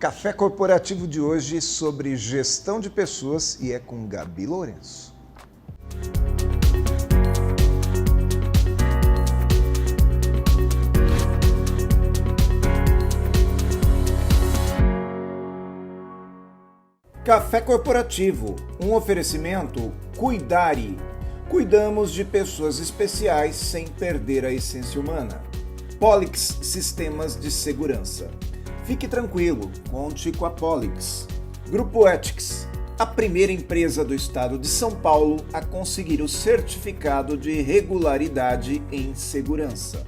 Café Corporativo de hoje sobre gestão de pessoas e é com Gabi Lourenço. Café Corporativo, um oferecimento Cuidare. Cuidamos de pessoas especiais sem perder a essência humana. Polix Sistemas de Segurança. Fique tranquilo, conte com a Polix. Grupo Ethics, a primeira empresa do estado de São Paulo a conseguir o certificado de regularidade em segurança.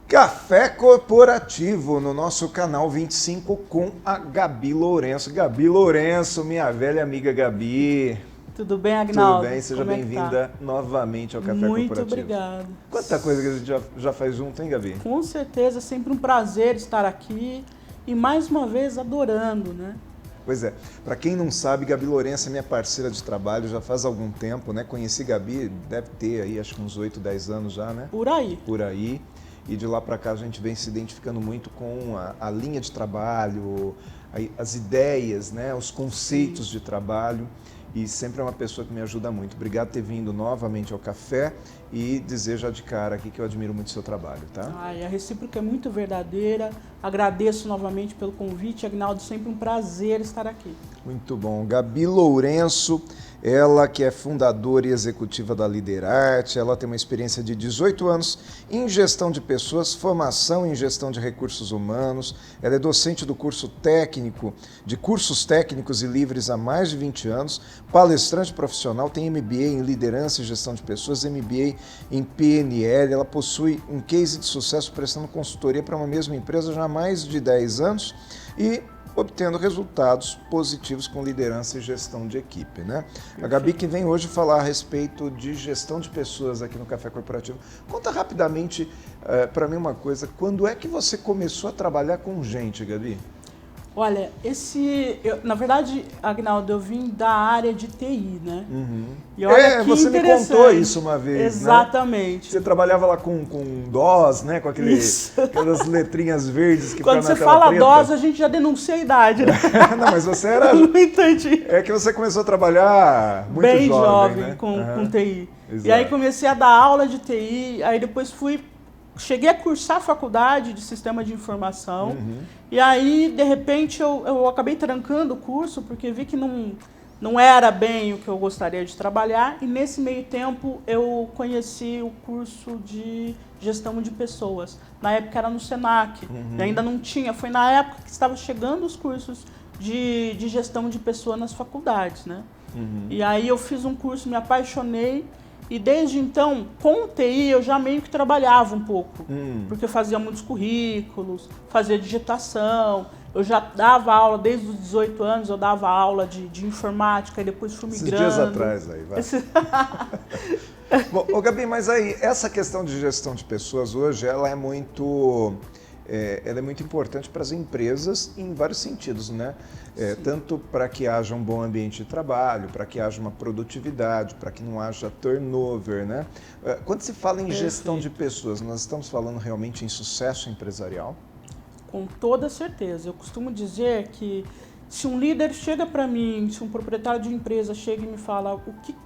Café Corporativo no nosso canal 25 com a Gabi Lourenço. Gabi Lourenço, minha velha amiga Gabi. Tudo bem, Agnaldo? Tudo bem, seja bem-vinda novamente ao Café Corporativo. Muito obrigada. Quanta coisa que a gente já faz junto, hein, Gabi? Com certeza, sempre um prazer estar aqui e mais uma vez adorando, né? Pois é, para quem não sabe, Gabi Lourenço é minha parceira de trabalho já faz algum tempo, né? Conheci Gabi, deve ter aí acho que uns 8, 10 anos já, né? Por aí. Por aí. E de lá para cá a gente vem se identificando muito com a linha de trabalho, as ideias, né? Os conceitos de trabalho. E sempre é uma pessoa que me ajuda muito. Obrigado por ter vindo novamente ao café e dizer já de cara aqui que eu admiro muito o seu trabalho, tá? A recíproca é muito verdadeira. Agradeço novamente pelo convite, Agnaldo, sempre um prazer estar aqui. Muito bom. Gabi Lourenço, ela que é fundadora e executiva da Liderarte, ela tem uma experiência de 18 anos em gestão de pessoas, formação em gestão de recursos humanos, ela é docente do curso técnico, de cursos técnicos e livres há mais de 20 anos, palestrante profissional, tem MBA em liderança e gestão de pessoas, MBA em PNL, ela possui um case de sucesso prestando consultoria para uma mesma empresa já há mais de 10 anos e obtendo resultados positivos com liderança e gestão de equipe, né? A Gabi que vem hoje falar a respeito de gestão de pessoas aqui no Café Corporativo. Conta rapidamente para mim uma coisa, quando é que você começou a trabalhar com gente, Gabi? Olha, na verdade, Agnaldo, eu vim da área de TI, né? Uhum. E olha que você me contou isso uma vez, Exatamente. Né? Você trabalhava lá com DOS, né? Com aquelas letrinhas verdes que quando você fala preta. DOS, a gente já denuncia a idade, né? Não, mas você era... Não entendi. É que você começou a trabalhar muito bem jovem, né? com TI. Exato. E aí comecei a dar aula de TI, aí depois cheguei a cursar a faculdade de Sistema de Informação, e aí, de repente, eu acabei trancando o curso, porque vi que não era bem o que eu gostaria de trabalhar, e nesse meio tempo eu conheci o curso de Gestão de Pessoas. Na época era no Senac, e ainda não tinha, foi na época que estava chegando os cursos de Gestão de Pessoas nas faculdades, né? E aí eu fiz um curso, me apaixonei, e desde então, com o TI, eu já meio que trabalhava um pouco, porque eu fazia muitos currículos, fazia digitação, eu já dava aula, desde os 18 anos, eu dava aula de informática, e depois fui migrando. Esses dias atrás aí, vai. Bom, Gabi, mas aí, essa questão de gestão de pessoas hoje, ela é muito importante para as empresas em vários sentidos, né? Tanto para que haja um bom ambiente de trabalho, para que haja uma produtividade, para que não haja turnover, né? Quando se fala em gestão de pessoas, nós estamos falando realmente em sucesso empresarial? Com toda certeza. Eu costumo dizer que se um líder chega para mim, se um proprietário de empresa chega e me fala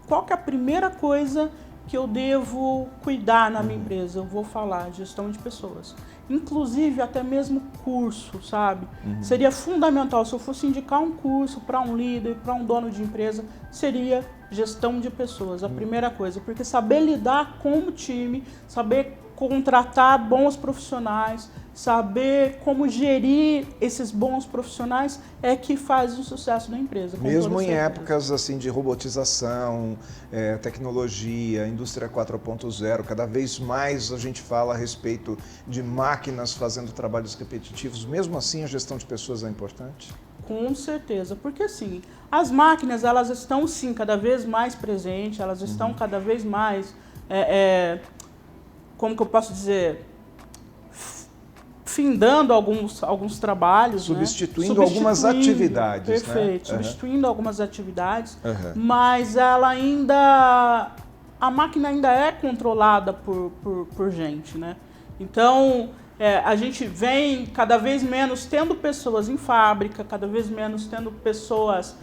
qual que é a primeira coisa que eu devo cuidar na minha empresa, eu vou falar gestão de pessoas. Inclusive até mesmo curso, sabe? Seria fundamental, se eu fosse indicar um curso para um líder, para um dono de empresa, seria gestão de pessoas, a primeira coisa. Porque saber lidar com o time, saber contratar bons profissionais, saber como gerir esses bons profissionais é que faz o sucesso da empresa. Mesmo em épocas assim de robotização, tecnologia, indústria 4.0, cada vez mais a gente fala a respeito de máquinas fazendo trabalhos repetitivos, mesmo assim a gestão de pessoas é importante? Com certeza, porque assim, as máquinas elas estão sim cada vez mais presentes, elas estão cada vez mais, como que eu posso dizer, findando alguns trabalhos, substituindo algumas atividades. Perfeito, substituindo algumas atividades, mas a máquina ainda é controlada por gente, né? Então, A gente vem cada vez menos tendo pessoas em fábrica, cada vez menos tendo pessoas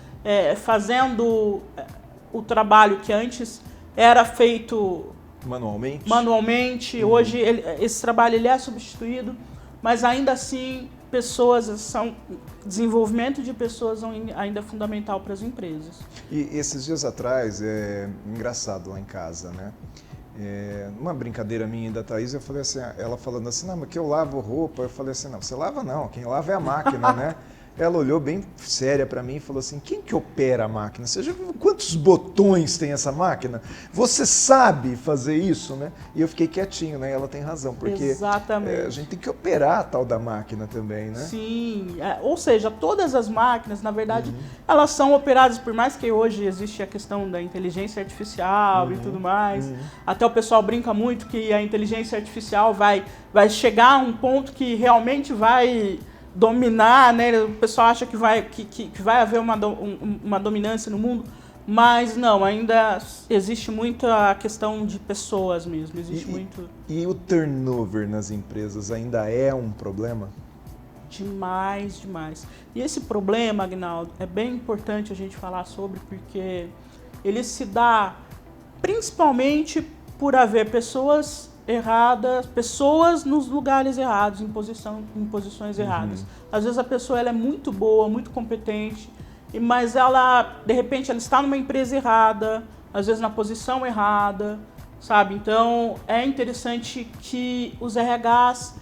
fazendo o trabalho que antes era feito manualmente. Hoje esse trabalho ele é substituído, mas ainda assim desenvolvimento de pessoas ainda é fundamental para as empresas. E esses dias atrás, engraçado lá em casa, né? Uma brincadeira minha da Thaís, eu falei assim, ela falando assim, não, mas que eu lavo roupa, eu falei assim, não, você lava não, quem lava é a máquina, né? Ela olhou bem séria para mim e falou assim, quem que opera a máquina? Você já viu quantos botões tem essa máquina? Você sabe fazer isso, né? E eu fiquei quietinho, né? E ela tem razão, porque a gente tem que operar a tal da máquina também, né? Sim, ou seja, todas as máquinas, na verdade, elas são operadas, por mais que hoje existe a questão da inteligência artificial e tudo mais, até o pessoal brinca muito que a inteligência artificial vai chegar a um ponto que realmente vai dominar, né? O pessoal acha que vai haver uma dominância no mundo, mas não, ainda existe muita questão de pessoas mesmo. E o turnover nas empresas ainda é um problema? Demais, demais. E esse problema, Agnaldo, é bem importante a gente falar sobre, porque ele se dá principalmente por haver pessoas erradas, pessoas nos lugares errados, em posições erradas. Às vezes a pessoa ela é muito boa, muito competente, mas ela, de repente, ela está numa empresa errada, às vezes na posição errada, sabe? Então, é interessante que os RHs,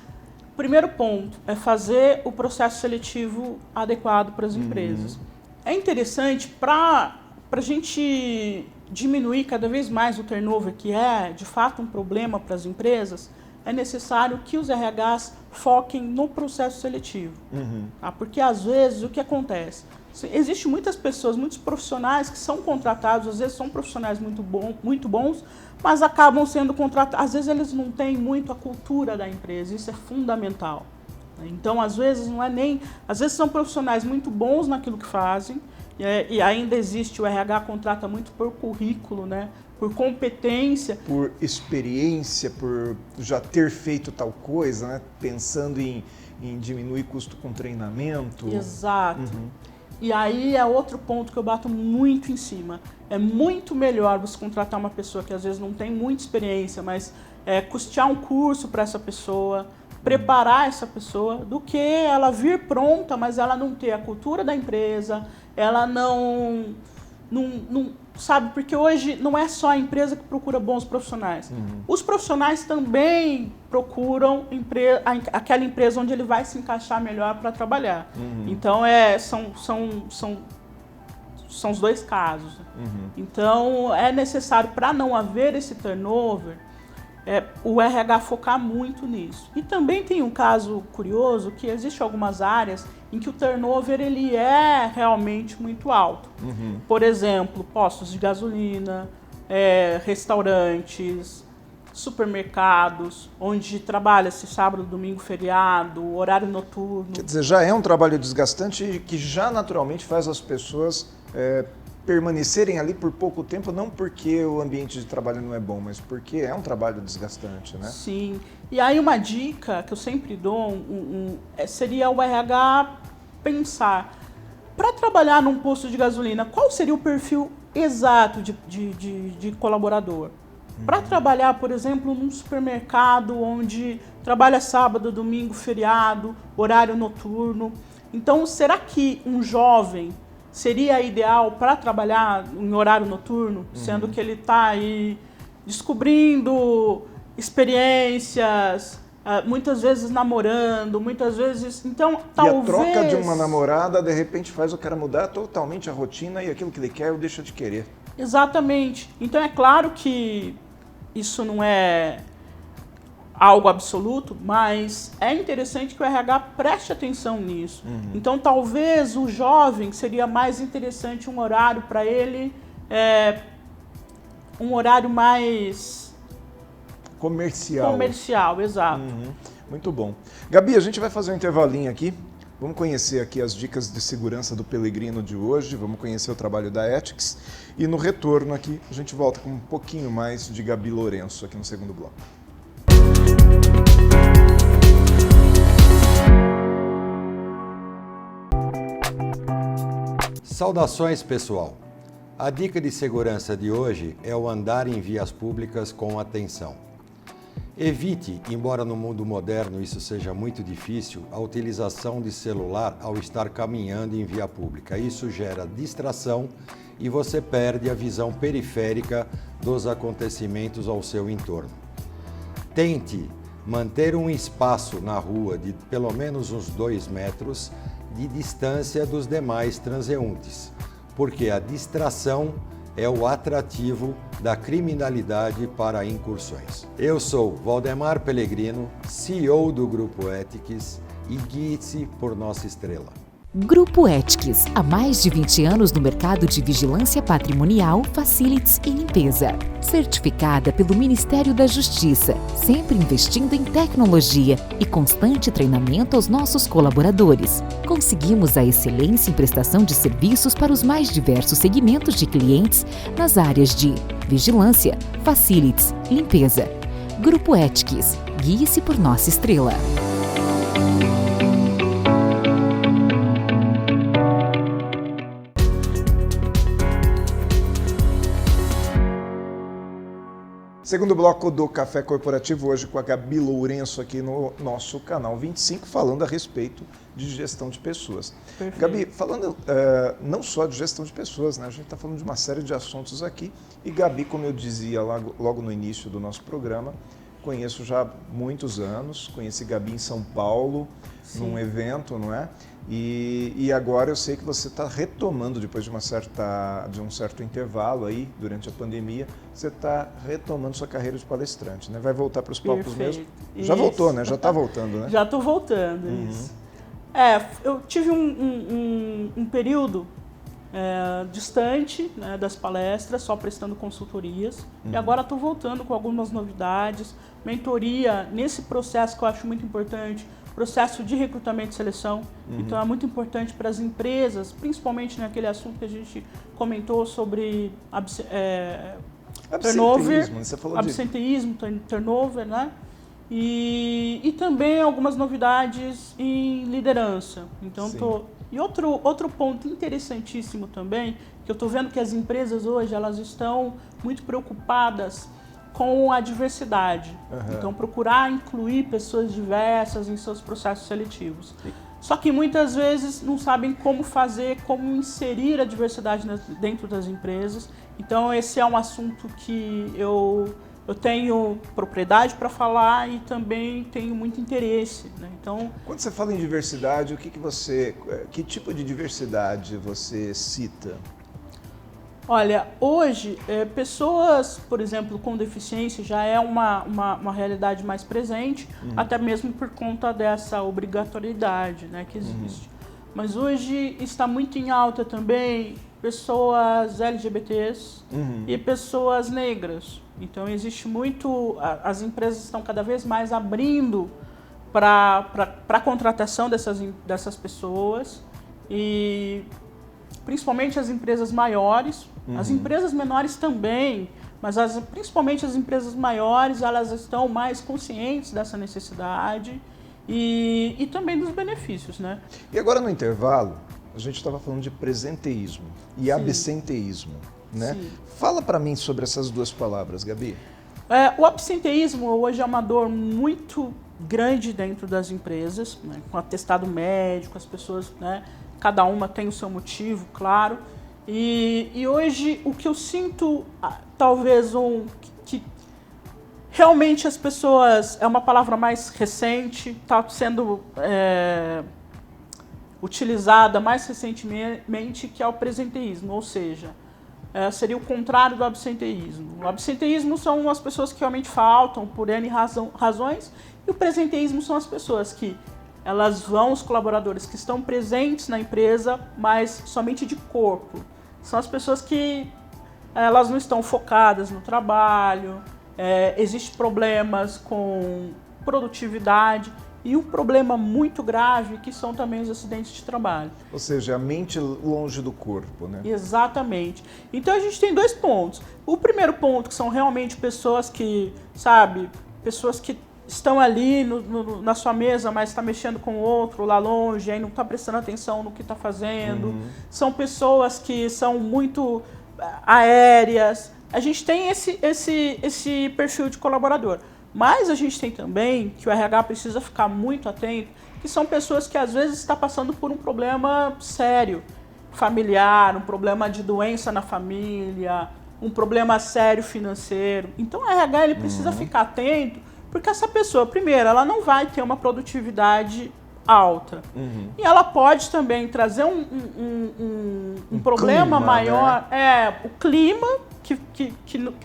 primeiro ponto, é fazer o processo seletivo adequado para as empresas. É interessante para a gente diminuir cada vez mais o turnover, que é, de fato, um problema para as empresas, é necessário que os RHs foquem no processo seletivo. Tá? Porque, às vezes, o que acontece? Existem muitas pessoas, muitos profissionais que são contratados, às vezes são profissionais muito bons, mas acabam sendo contratados. Às vezes, eles não têm muito a cultura da empresa, isso é fundamental. Então, às vezes, não é nem... Às vezes, são profissionais muito bons naquilo que fazem, e ainda existe, o RH contrata muito por currículo, né? Por competência. Por experiência, por já ter feito tal coisa, né? Pensando em diminuir custo com treinamento. Exato. E aí é outro ponto que eu bato muito em cima. É muito melhor você contratar uma pessoa que às vezes não tem muita experiência, mas custear um curso para essa pessoa, preparar essa pessoa, do que ela vir pronta, mas ela não ter a cultura da empresa, ela não sabe, porque hoje não é só a empresa que procura bons profissionais. Os profissionais também procuram aquela empresa onde ele vai se encaixar melhor para trabalhar. Então, são os dois casos. Então, é necessário, para não haver esse turnover, o RH focar muito nisso. E também tem um caso curioso, que existe algumas áreas em que o turnover ele é realmente muito alto. Por exemplo, postos de gasolina, restaurantes, supermercados, onde trabalha-se sábado, domingo, feriado, horário noturno. Quer dizer, já é um trabalho desgastante e que já naturalmente faz as pessoas permanecerem ali por pouco tempo, não porque o ambiente de trabalho não é bom, mas porque é um trabalho desgastante, né? Sim. E aí uma dica que eu sempre dou seria o RH pensar, para trabalhar num posto de gasolina, qual seria o perfil exato de colaborador? Para trabalhar, por exemplo, num supermercado onde trabalha sábado, domingo, feriado, horário noturno. Então, será que um jovem seria ideal para trabalhar em horário noturno, sendo que ele está aí descobrindo experiências, muitas vezes namorando, muitas vezes... Então, talvez... E a troca de uma namorada, de repente, faz o cara mudar totalmente a rotina e aquilo que ele quer, ou deixa de querer. Exatamente. Então, é claro que isso não é algo absoluto, mas é interessante que o RH preste atenção nisso. Então, talvez o jovem seria mais interessante um horário para ele, um horário mais... Comercial, exato. Muito bom. Gabi, a gente vai fazer um intervalinho aqui. Vamos conhecer aqui as dicas de segurança do Pelegrino de hoje, vamos conhecer o trabalho da Ethics e no retorno aqui a gente volta com um pouquinho mais de Gabi Lourenço aqui no segundo bloco. Saudações, pessoal! A dica de segurança de hoje é o andar em vias públicas com atenção. Evite, embora no mundo moderno isso seja muito difícil, a utilização de celular ao estar caminhando em via pública. Isso gera distração e você perde a visão periférica dos acontecimentos ao seu entorno. Tente manter um espaço na rua de pelo menos uns 2 metros de distância dos demais transeuntes, porque a distração é o atrativo da criminalidade para incursões. Eu sou Valdemar Pellegrino, CEO do Grupo Ethics, e guie-se por nossa estrela. Grupo Ethics, há mais de 20 anos no mercado de vigilância patrimonial, facilities e limpeza. Certificada pelo Ministério da Justiça, sempre investindo em tecnologia e constante treinamento aos nossos colaboradores. Conseguimos a excelência em prestação de serviços para os mais diversos segmentos de clientes nas áreas de vigilância, facilities, limpeza. Grupo Ethics, guie-se por nossa estrela. Segundo bloco do Café Corporativo, hoje com a Gabi Lourenço aqui no nosso canal 25, falando a respeito de gestão de pessoas. Perfeito. Gabi, falando não só de gestão de pessoas, né? A gente está falando de uma série de assuntos aqui. E Gabi, como eu dizia logo no início do nosso programa, conheço já há muitos anos, conheci Gabi em São Paulo, Sim. num evento, não é? E agora eu sei que você está retomando, depois de um certo intervalo aí, durante a pandemia, você está retomando sua carreira de palestrante, né? Vai voltar para os palcos mesmo? Já voltou, né? Já está voltando, né? Já estou voltando, isso. Eu tive um período distante, né, das palestras, só prestando consultorias, e agora estou voltando com algumas novidades, mentoria nesse processo que eu acho muito importante, processo de recrutamento e seleção. Então é muito importante para as empresas, principalmente naquele assunto que a gente comentou sobre turnover, você falou absenteísmo, turnover, né? E também algumas novidades em liderança. Então E outro ponto interessantíssimo também, que eu estou vendo que as empresas hoje elas estão muito preocupadas com a diversidade. Então, procurar incluir pessoas diversas em seus processos seletivos. Só que muitas vezes não sabem como fazer, como inserir a diversidade dentro das empresas. Então, esse é um assunto que eu tenho propriedade para falar e também tenho muito interesse, né? Então, quando você fala em diversidade, que tipo de diversidade você cita? olha, hoje, pessoas, por exemplo, com deficiência já é uma realidade mais presente, até mesmo por conta dessa obrigatoriedade, né, que existe. Mas hoje está muito em alta também pessoas LGBTs e pessoas negras. Então existe muito, as empresas estão cada vez mais abrindo para a contratação dessas pessoas, e principalmente as empresas maiores, as empresas menores também, mas principalmente as empresas maiores, elas estão mais conscientes dessa necessidade e também dos benefícios, né? E agora no intervalo, a gente estava falando de presenteísmo e absenteísmo, né? Sim. Fala para mim sobre essas duas palavras, Gabi. O absenteísmo hoje é uma dor muito grande dentro das empresas, né? Com atestado médico, as pessoas, né? Cada uma tem o seu motivo, claro. E hoje o que eu sinto, talvez que realmente as pessoas, é uma palavra mais recente, está sendo utilizada mais recentemente, que é o presenteísmo, ou seja, seria o contrário do absenteísmo. O absenteísmo são as pessoas que realmente faltam por N razões, e o presenteísmo são as pessoas que elas vão, os colaboradores que estão presentes na empresa, mas somente de corpo. São as pessoas que elas não estão focadas no trabalho, existem problemas com produtividade e um problema muito grave que são também os acidentes de trabalho. Ou seja, a mente longe do corpo, né? Exatamente. Então a gente tem 2 pontos. O primeiro ponto, que são realmente pessoas que, pessoas que estão ali na sua mesa, mas está mexendo com o outro lá longe, aí não está prestando atenção no que está fazendo. São pessoas que são muito aéreas. A gente tem esse perfil de colaborador. Mas a gente tem também, que o RH precisa ficar muito atento, que são pessoas que às vezes estão passando por um problema sério, familiar, um problema de doença na família, um problema sério financeiro. Então o RH ele precisa ficar atento, porque essa pessoa, primeiro, ela não vai ter uma produtividade alta. E ela pode também trazer um problema clima, maior, né? O clima que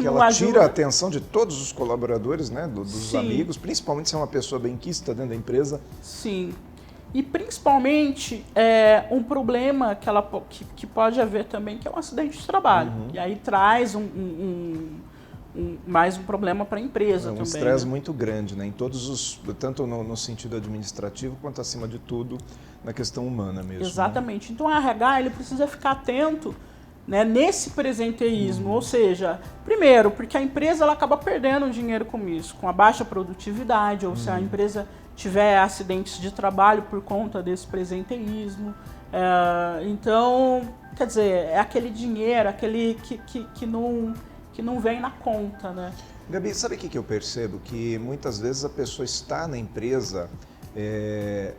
ela não tira ajuda. a atenção de todos os colaboradores, né? Dos Sim. amigos, principalmente se é uma pessoa benquista dentro da empresa. Sim. E principalmente um problema que pode haver também, que é um acidente de trabalho. E aí traz mais um problema para a empresa também. Um estresse né? muito grande, né? Em todos os, tanto no sentido administrativo quanto acima de tudo na questão humana mesmo. Exatamente. Então o RH ele precisa ficar atento, né, nesse presenteísmo, ou seja, primeiro, porque a empresa ela acaba perdendo dinheiro com isso, com a baixa produtividade, ou se a empresa tiver acidentes de trabalho por conta desse presenteísmo. Então, quer dizer, é aquele dinheiro, aquele que não vem na conta, né? Gabi, sabe o que eu percebo? Que muitas vezes a pessoa está na empresa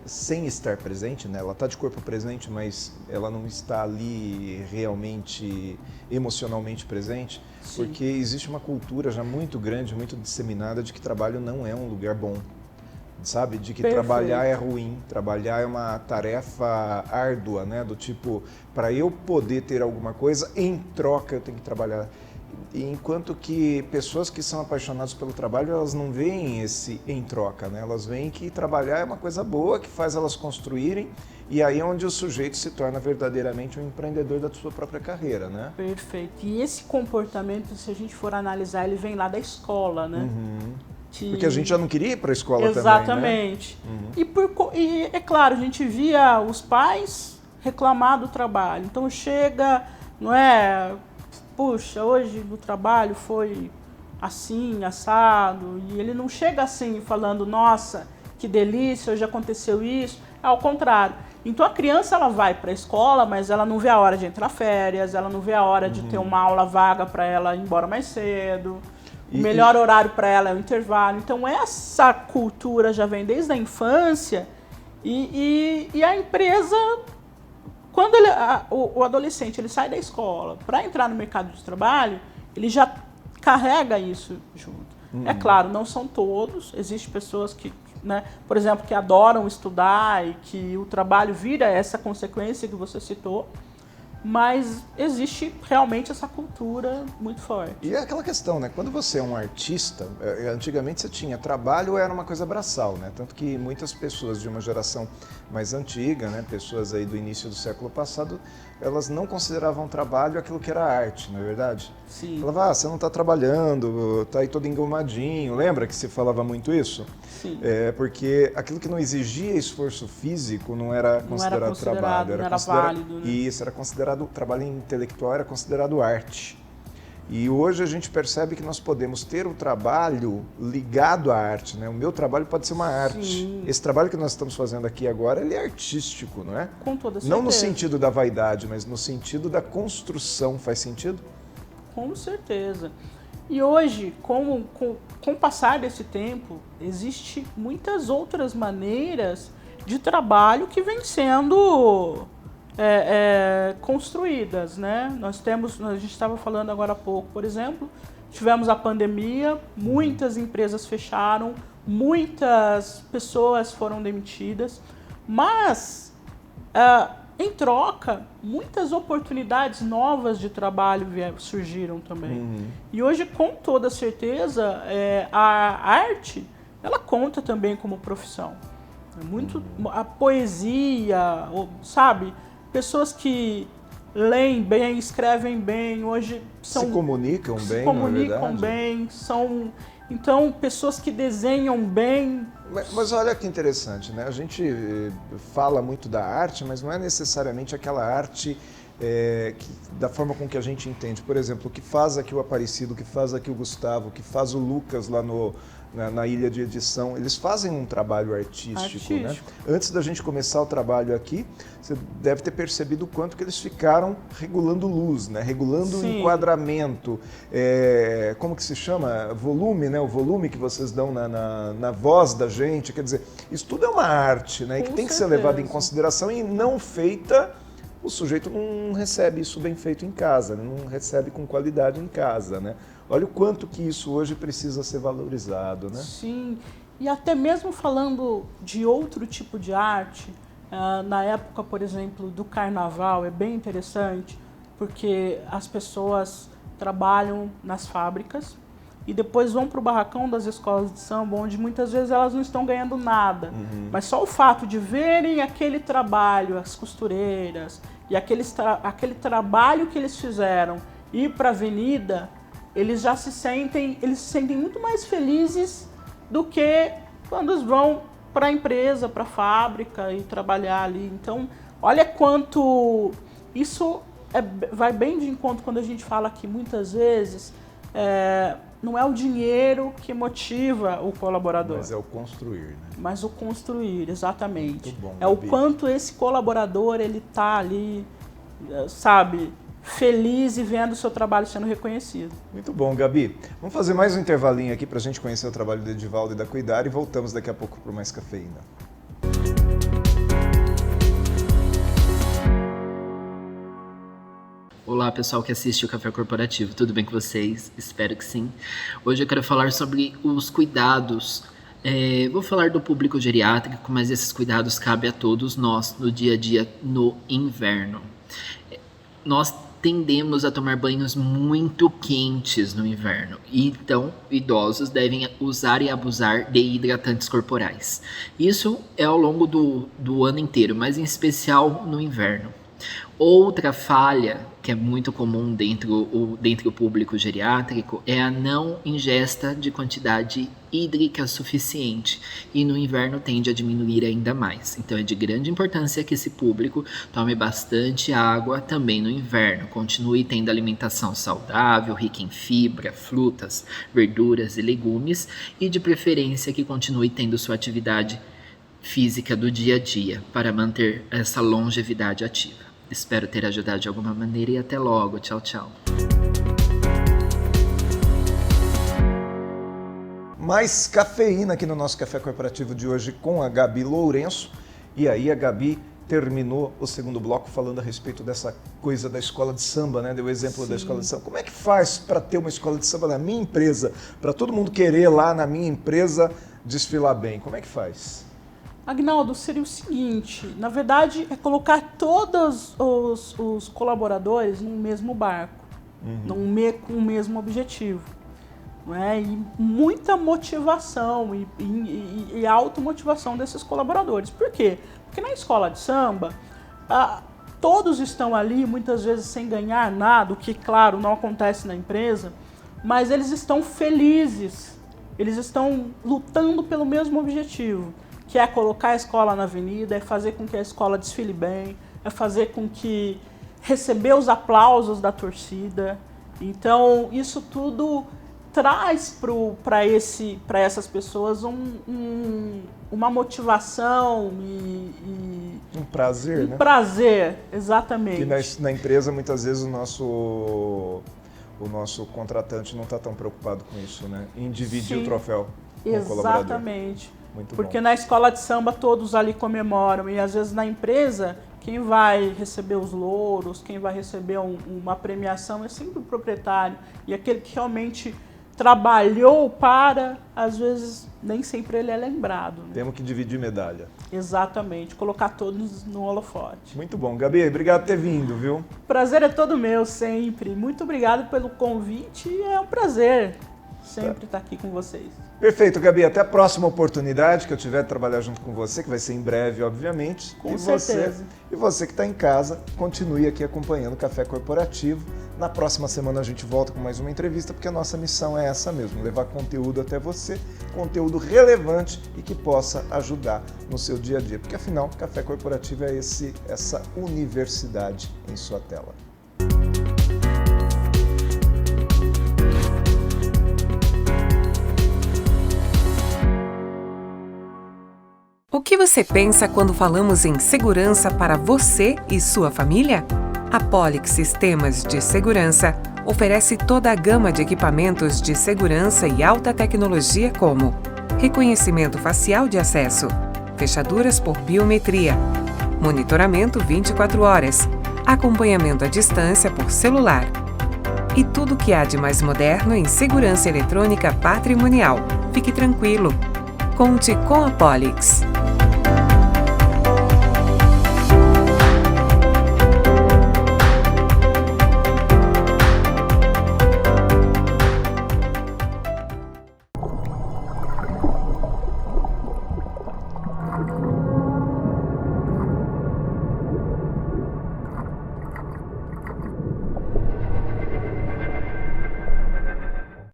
sem estar presente, né? Ela está de corpo presente, mas ela não está ali realmente emocionalmente presente, Sim. porque existe uma cultura já muito grande, muito disseminada de que trabalho não é um lugar bom, sabe? De que Perfeito. trabalhar é ruim, trabalhar é uma tarefa árdua, né? Do tipo, para eu poder ter alguma coisa, em troca eu tenho que trabalhar. Enquanto que pessoas que são apaixonadas pelo trabalho, elas não veem esse em troca, né? Elas veem que trabalhar é uma coisa boa, que faz elas construírem, e aí é onde o sujeito se torna verdadeiramente um empreendedor da sua própria carreira, né? Perfeito. E esse comportamento, se a gente for analisar, ele vem lá da escola, né? Porque a gente já não queria ir para a escola Exatamente. também, né? E é claro, a gente via os pais reclamar do trabalho. Então chega, não é... Puxa, hoje no trabalho foi assim, assado, e ele não chega assim falando, nossa, que delícia, hoje aconteceu isso. É ao contrário. Então a criança ela vai para a escola, mas ela não vê a hora de entrar férias, ela não vê a hora de ter uma aula vaga para ela ir embora mais cedo. O melhor horário para ela é o intervalo. Então essa cultura já vem desde a infância e a empresa... Quando o adolescente ele sai da escola para entrar no mercado de trabalho, ele já carrega isso junto. É claro, não são todos, existem pessoas que, né, por exemplo, que adoram estudar e que o trabalho vira essa consequência que você citou, mas existe realmente essa cultura muito forte. E é aquela questão, né? Quando você é um artista, antigamente você tinha trabalho, era uma coisa braçal, né? Tanto que muitas pessoas de uma geração mais antiga, né? Pessoas aí do início do século passado, elas não consideravam trabalho aquilo que era arte, não é verdade? Sim. Falava, você não está trabalhando, está aí todo engomadinho. Lembra que se falava muito isso? Sim. Porque aquilo que não exigia esforço físico não era considerado trabalho. Não era válido. Né? Isso, era considerado, trabalho intelectual era considerado arte. E hoje a gente percebe que nós podemos ter o trabalho ligado à arte, né? O meu trabalho pode ser uma arte. Sim. Esse trabalho que nós estamos fazendo aqui agora, ele é artístico, não é? Com toda certeza. Não no sentido da vaidade, mas no sentido da construção. Faz sentido? Com certeza. E hoje, com o passar desse tempo, existem muitas outras maneiras de trabalho que vêm sendo construídas, né? A gente estava falando agora há pouco, por exemplo, tivemos a pandemia, muitas empresas fecharam, muitas pessoas foram demitidas, mas em troca, muitas oportunidades novas de trabalho surgiram também. E hoje, com toda certeza, a arte, ela conta também como profissão. A poesia, sabe? Pessoas que leem bem, escrevem bem, hoje se comunicam bem, se comunicam bem, então, pessoas que desenham bem. Mas olha que interessante, né? A gente fala muito da arte, mas não é necessariamente aquela arte da forma com que a gente entende. Por exemplo, o que faz aqui o Aparecido, o que faz aqui o Gustavo, o que faz o Lucas lá na ilha de edição, eles fazem um trabalho artístico, né? Antes da gente começar o trabalho aqui, você deve ter percebido o quanto que eles ficaram regulando luz, né? Regulando o enquadramento, como que se chama? Volume, né? O volume que vocês dão na voz da gente, quer dizer, isso tudo é uma arte, né? Que tem que ser levado em consideração e não feita. O sujeito não recebe isso bem feito em casa, não recebe com qualidade em casa, né? Olha o quanto que isso hoje precisa ser valorizado, né? Sim, e até mesmo falando de outro tipo de arte, na época, por exemplo, do carnaval, é bem interessante, porque as pessoas trabalham nas fábricas e depois vão para o barracão das escolas de samba, onde muitas vezes elas não estão ganhando nada. Mas só o fato de verem aquele trabalho, as costureiras, e aquele trabalho que eles fizeram ir para a avenida, eles se sentem muito mais felizes do que quando eles vão para a empresa, para a fábrica e trabalhar ali. Então, olha quanto isso vai bem de encontro quando a gente fala que muitas vezes não é o dinheiro que motiva o colaborador. Mas é o construir, né? Mas o construir, exatamente. Muito bom, é o Gabi. quanto esse colaborador ele tá ali, sabe, feliz e vendo o seu trabalho sendo reconhecido. Muito bom, Gabi. Vamos fazer mais um intervalinho aqui para a gente conhecer o trabalho do Edivaldo e da Cuidar e voltamos daqui a pouco para mais cafeína. Olá pessoal que assiste o Café Corporativo, tudo bem com vocês? Espero que sim. Hoje eu quero falar sobre os cuidados. Vou falar do público geriátrico, mas esses cuidados cabem a todos nós no dia a dia no inverno. Nós tendemos a tomar banhos muito quentes no inverno, e então idosos devem usar e abusar de hidratantes corporais. Isso é ao longo do ano inteiro, mas em especial no inverno. Outra falha que é muito comum dentro do público geriátrico é a não ingesta de quantidade hídrica suficiente, e no inverno tende a diminuir ainda mais. Então é de grande importância que esse público tome bastante água também no inverno, continue tendo alimentação saudável, rica em fibra, frutas, verduras e legumes, e de preferência que continue tendo sua atividade física do dia a dia para manter essa longevidade ativa. Espero ter ajudado de alguma maneira e até logo. Tchau, tchau. Mais cafeína aqui no nosso Café Corporativo de hoje com a Gabi Lourenço. E aí a Gabi terminou o segundo bloco falando a respeito dessa coisa da escola de samba, né? Deu o exemplo da escola de samba. Como é que faz para ter uma escola de samba na minha empresa? Para todo mundo querer lá na minha empresa desfilar bem. Como é que faz? Agnaldo, seria o seguinte, na verdade é colocar todos os colaboradores no mesmo barco, com o mesmo objetivo. Não é? E muita motivação e automotivação desses colaboradores. Por quê? Porque na escola de samba, todos estão ali muitas vezes sem ganhar nada, o que, claro, não acontece na empresa, mas eles estão felizes, eles estão lutando pelo mesmo objetivo, que é colocar a escola na avenida, é fazer com que a escola desfile bem, é fazer com que receber os aplausos da torcida. Então, isso tudo traz para essas pessoas uma motivação e um prazer, né? Um prazer, exatamente. Que na empresa, muitas vezes, o nosso contratante não está tão preocupado com isso, né? Em dividir o troféu com o colaborador. Exatamente. Muito Porque bom. Na escola de samba todos ali comemoram e às vezes na empresa quem vai receber os louros, quem vai receber uma premiação é sempre o proprietário, e aquele que realmente trabalhou às vezes nem sempre ele é lembrado. Né? Temos que dividir medalha. Exatamente, colocar todos no holofote. Muito bom. Gabi, obrigado por ter vindo, viu? Prazer é todo meu, sempre. Muito obrigado pelo convite, é um prazer. sempre estar aqui com vocês. Perfeito, Gabi. Até a próxima oportunidade que eu tiver de trabalhar junto com você, que vai ser em breve, obviamente. Com certeza. E você que está em casa, continue aqui acompanhando o Café Corporativo. Na próxima semana a gente volta com mais uma entrevista, porque a nossa missão é essa mesmo, levar conteúdo até você, conteúdo relevante e que possa ajudar no seu dia a dia. Porque afinal, Café Corporativo é essa universidade em sua tela. O que você pensa quando falamos em segurança para você e sua família? A Polix Sistemas de Segurança oferece toda a gama de equipamentos de segurança e alta tecnologia como reconhecimento facial de acesso, fechaduras por biometria, monitoramento 24 horas, acompanhamento à distância por celular e tudo o que há de mais moderno em segurança eletrônica patrimonial. Fique tranquilo. Conte com a Polix.